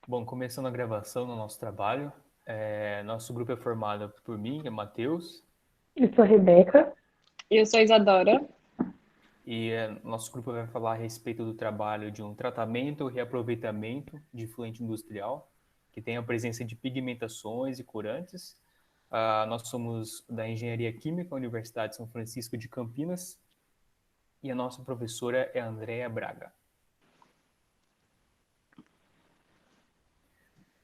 Bom, começando a gravação do nosso trabalho, nosso grupo é formado por mim, que é Matheus, Eu sou a Rebeca. Eu sou a Isadora. e nosso grupo vai falar a respeito do trabalho de um tratamento e reaproveitamento de fluente industrial, que tem a presença de pigmentações e corantes. Nós somos da Engenharia Química, Universidade de São Francisco de Campinas, e a nossa professora é a Andréa Braga.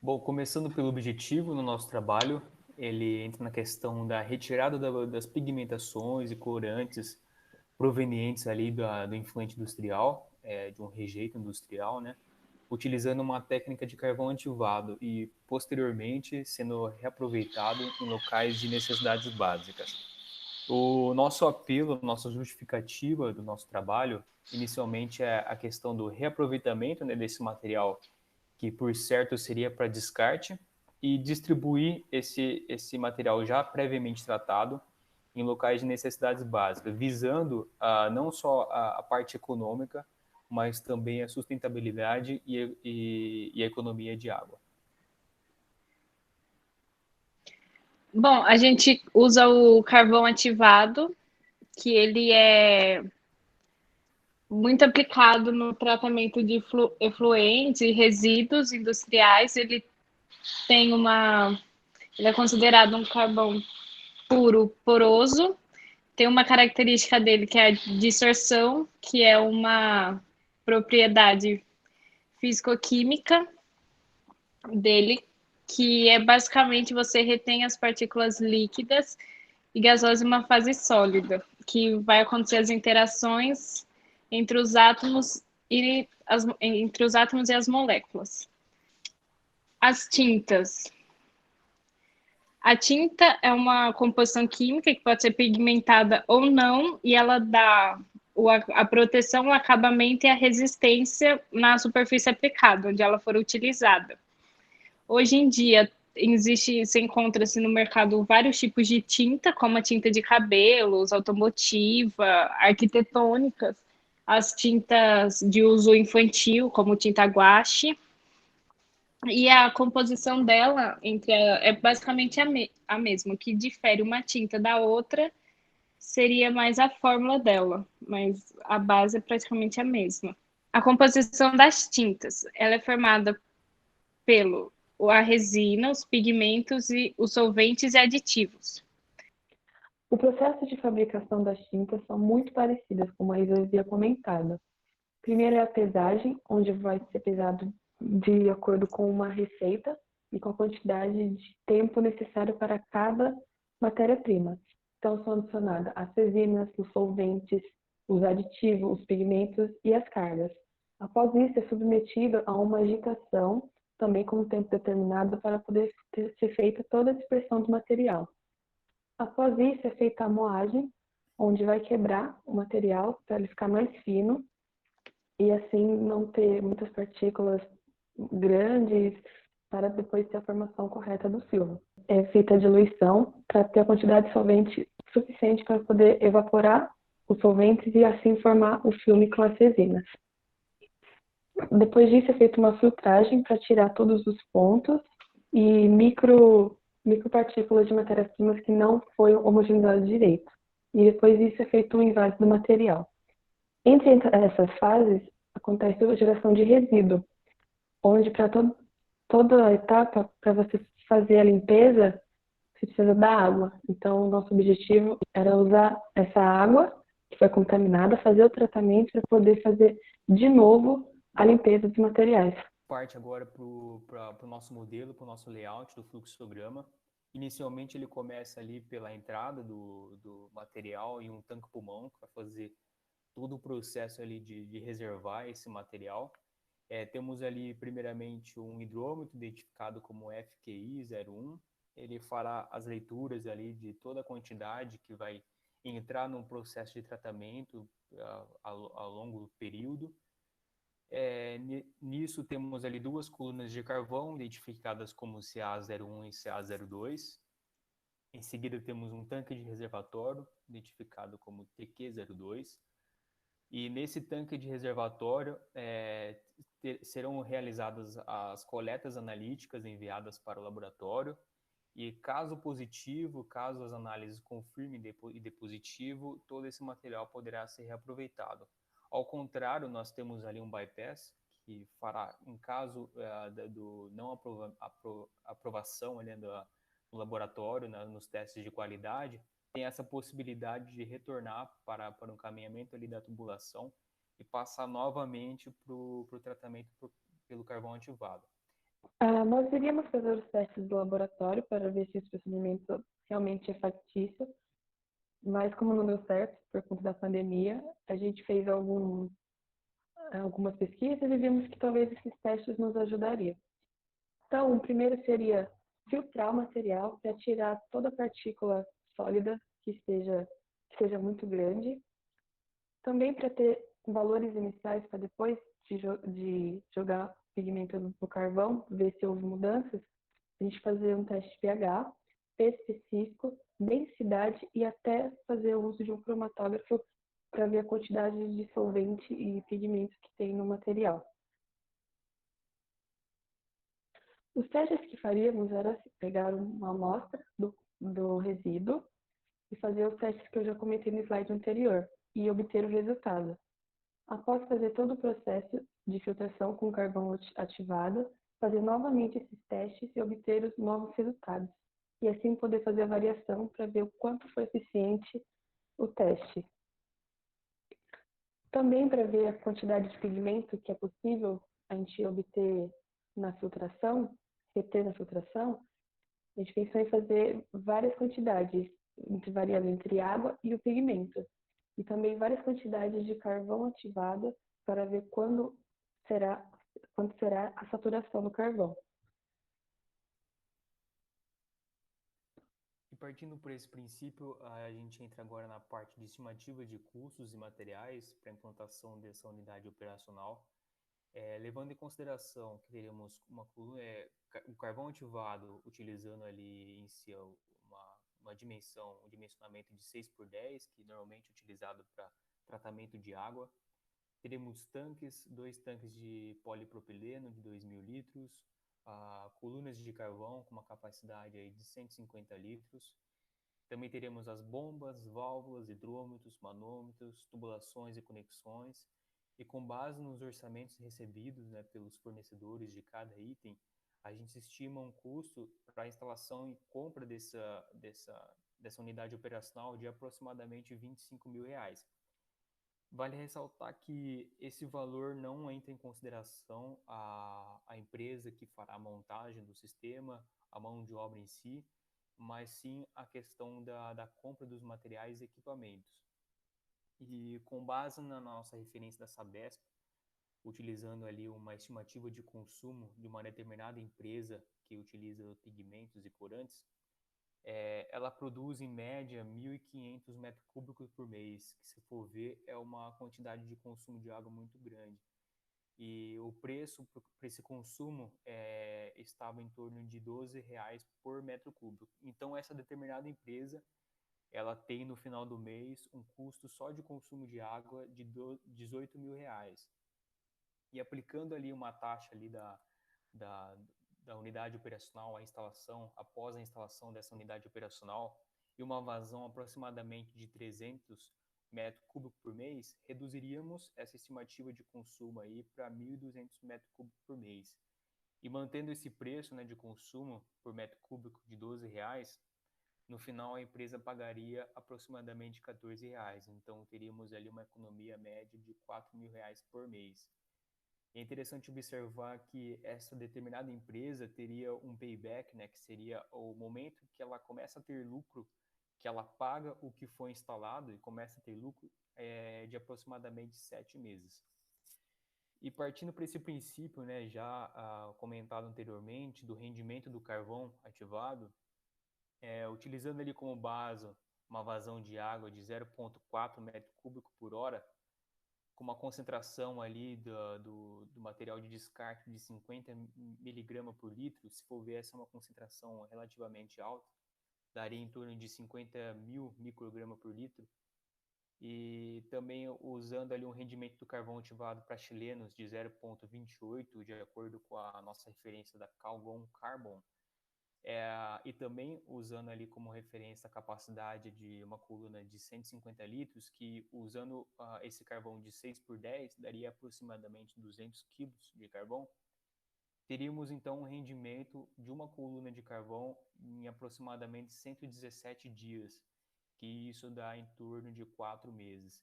Bom, começando pelo objetivo no nosso trabalho, ele entra na questão da retirada das pigmentações e corantes provenientes ali do influente industrial, de um rejeito industrial, né? Utilizando uma técnica de carvão ativado e, posteriormente, sendo reaproveitado em locais de necessidades básicas. O nosso apelo, nossa justificativa do nosso trabalho, inicialmente é a questão do reaproveitamento, né, desse material que por certo seria para descarte, e distribuir esse material já previamente tratado em locais de necessidades básicas, visando não só a parte econômica, mas também a sustentabilidade e a economia de água. Bom, a gente usa o carvão ativado, que ele é muito aplicado no tratamento de efluentes e resíduos industriais. Tem uma, ele é considerado um carvão puro, poroso. Tem uma característica dele que é a dissorção, que é uma propriedade físico-química dele, que é basicamente você retém as partículas líquidas e gasosas em uma fase sólida, que vai acontecer as interações entre os átomos entre os átomos e as moléculas. As tintas. A tinta é uma composição química que pode ser pigmentada ou não, e ela dá a proteção, o acabamento e a resistência na superfície aplicada, onde ela for utilizada. Hoje em dia, se encontra-se no mercado vários tipos de tinta, como a tinta de cabelos, automotiva, arquitetônicas, as tintas de uso infantil, como tinta guache, e a composição dela é basicamente a mesma. O que difere uma tinta da outra seria mais a fórmula dela, mas a base é praticamente a mesma. A composição das tintas, ela é formada pelo a resina, os pigmentos e os solventes e aditivos. O processo de fabricação das tintas são muito parecidas, como a Isa havia comentado. Primeiro é a pesagem, onde vai ser pesado de acordo com uma receita e com a quantidade de tempo necessário para cada matéria-prima. Então, são adicionadas as resinas, os solventes, os aditivos, os pigmentos e as cargas. Após isso, é submetido a uma agitação, também com um tempo determinado, para poder ser feita toda a dispersão do material. Após isso, é feita a moagem, onde vai quebrar o material para ele ficar mais fino e assim não ter muitas partículas grandes para depois ter a formação correta do filme. É feita a diluição para ter a quantidade de solvente suficiente para poder evaporar os solventes e assim formar o filme com as resinas. Depois disso é feita uma filtragem para tirar todos os pontos e micropartículas de matérias-primas que não foi homogeneizado direito. E depois disso é feito um invase do material. Entre essas fases, acontece a geração de resíduo, onde para toda a etapa, para você fazer a limpeza, você precisa da água. Então, o nosso objetivo era usar essa água que foi contaminada, fazer o tratamento para poder fazer de novo a limpeza dos materiais. Parte agora para o nosso modelo, para o nosso layout do fluxograma. Inicialmente ele começa ali pela entrada do material em um tanque pulmão, para fazer todo o processo ali de reservar esse material. Temos ali, primeiramente, um hidrômetro identificado como FQI01. Ele fará as leituras ali de toda a quantidade que vai entrar no processo de tratamento ao longo do período. Nisso temos ali duas colunas de carvão identificadas como CA01 e CA02. Em seguida temos um tanque de reservatório identificado como TQ02. E nesse tanque de reservatório serão realizadas as coletas analíticas enviadas para o laboratório e caso positivo, caso as análises confirmem de positivo, todo esse material poderá ser reaproveitado. Ao contrário, nós temos ali um bypass que fará, em caso do não aprovação ali do laboratório, nos testes de qualidade, tem essa possibilidade de retornar para um caminhamento ali da tubulação e passar novamente para o tratamento pelo carvão ativado. Nós iríamos fazer os testes do laboratório para ver se esse procedimento realmente é factível, mas como não deu certo por conta da pandemia, a gente fez algumas pesquisas e vimos que talvez esses testes nos ajudariam. Então, o primeiro seria filtrar o material para tirar toda partícula sólida que seja muito grande. Também para ter valores iniciais para depois de jogar pigmento no carvão, ver se houve mudanças, a gente fazer um teste de pH específico, densidade e até fazer o uso de um cromatógrafo para ver a quantidade de solvente e pigmentos que tem no material. Os testes que faríamos era pegar uma amostra do resíduo e fazer os testes que eu já comentei no slide anterior e obter o resultado. Após fazer todo o processo de filtração com carvão ativado, fazer novamente esses testes e obter os novos resultados. E assim poder fazer a variação para ver o quanto foi eficiente o teste. Também para ver a quantidade de pigmento que é possível a gente obter na filtração, reter na filtração, a gente pensou em fazer várias quantidades, variando entre água e o pigmento. E também várias quantidades de carvão ativado para ver quando será a saturação do carvão. E partindo por esse princípio, a gente entra agora na parte de estimativa de custos e materiais para a implantação dessa unidade operacional, levando em consideração que teremos o carvão ativado utilizando ali em si um dimensionamento de 6x10, que normalmente é utilizado para tratamento de água. Teremos dois tanques de polipropileno de 2.000 litros, colunas de carvão com uma capacidade aí de 150 litros. Também teremos as bombas, válvulas, hidrômetros, manômetros, tubulações e conexões. E com base nos orçamentos recebidos, né, pelos fornecedores de cada item, a gente estima um custo para a instalação e compra dessa unidade operacional de aproximadamente R$ 25.000. Vale ressaltar que esse valor não entra em consideração a empresa que fará a montagem do sistema, a mão de obra em si, mas sim a questão da compra dos materiais e equipamentos. E com base na nossa referência da Sabesp, utilizando ali uma estimativa de consumo de uma determinada empresa que utiliza pigmentos e corantes, ela produz em média 1.500 metros cúbicos por mês, que se for ver é uma quantidade de consumo de água muito grande. E o preço para esse consumo estava em torno de R$ 12 por metro cúbico. Então essa determinada empresa ela tem no final do mês um custo só de consumo de água de R$ 18.000. E aplicando ali uma taxa ali da, da unidade operacional, após a instalação dessa unidade operacional, e uma vazão aproximadamente de 300 metros cúbicos por mês, reduziríamos essa estimativa de consumo aí para 1.200 metros cúbicos por mês. E mantendo esse preço, né, de consumo por metro cúbico de R$ 12, no final a empresa pagaria aproximadamente R$ 14. Então teríamos ali uma economia média de R$ 4.000 por mês. É interessante observar que essa determinada empresa teria um payback, né, que seria o momento que ela começa a ter lucro, que ela paga o que foi instalado e começa a ter lucro de aproximadamente 7 meses. E partindo para esse princípio, né, já comentado anteriormente, do rendimento do carvão ativado, utilizando ele como base uma vazão de água de 0,4 metro cúbico por hora, com uma concentração ali do material de descarte de 50 miligramas por litro, se for ver, essa é uma concentração relativamente alta, daria em torno de 50.000 microgramas por litro. e também usando ali um rendimento do carvão ativado para chilenos de 0,28, de acordo com a nossa referência da Calgon Carbon, e também usando ali como referência a capacidade de uma coluna de 150 litros, que usando esse carvão de 6 por 10 daria aproximadamente 200 quilos de carvão, teríamos então um rendimento de uma coluna de carvão em aproximadamente 117 dias, que isso dá em torno de 4 meses.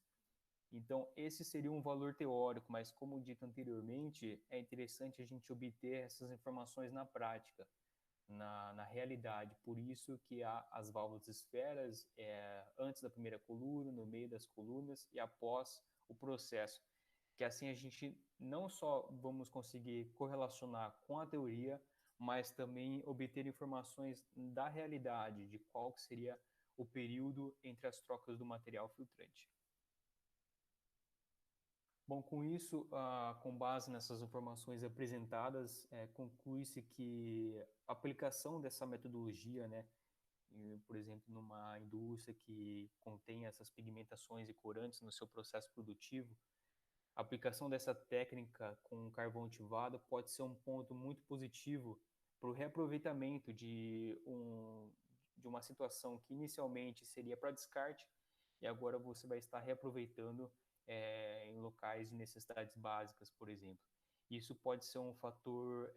Então, esse seria um valor teórico, mas como dito anteriormente, é interessante a gente obter essas informações na prática, na realidade. Por isso que há as válvulas esferas antes da primeira coluna, no meio das colunas e após o processo. Que assim a gente não só vamos conseguir correlacionar com a teoria, mas também obter informações da realidade, de qual seria o período entre as trocas do material filtrante. Bom, com isso, com base nessas informações apresentadas, conclui-se que a aplicação dessa metodologia, né, por exemplo, numa indústria que contém essas pigmentações e corantes no seu processo produtivo, a aplicação dessa técnica com carvão ativado pode ser um ponto muito positivo para o reaproveitamento de uma situação que inicialmente seria para descarte e agora você vai estar reaproveitando em locais de necessidades básicas, por exemplo. Isso pode ser um fator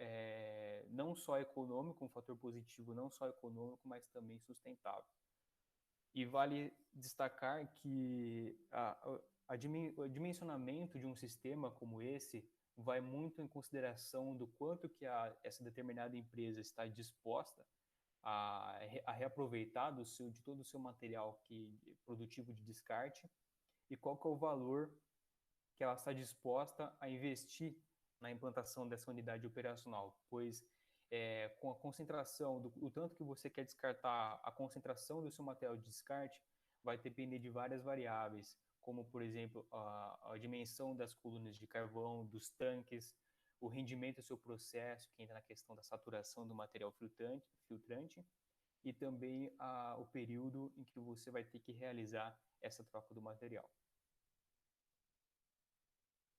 não só econômico, um fator positivo não só econômico, mas também sustentável. E vale destacar que o dimensionamento de um sistema como esse vai muito em consideração do quanto que essa determinada empresa está disposta a reaproveitar de todo o seu material produtivo de descarte e qual que é o valor que ela está disposta a investir na implantação dessa unidade operacional, pois com a concentração, o tanto que você quer descartar, a concentração do seu material de descarte vai depender de várias variáveis, como, por exemplo, a dimensão das colunas de carvão, dos tanques, o rendimento do seu processo, que entra na questão da saturação do material filtrante e também o período em que você vai ter que realizar essa troca do material.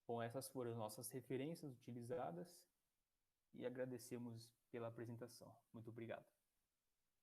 Bom, essas foram as nossas referências utilizadas e agradecemos pela apresentação. Muito obrigado.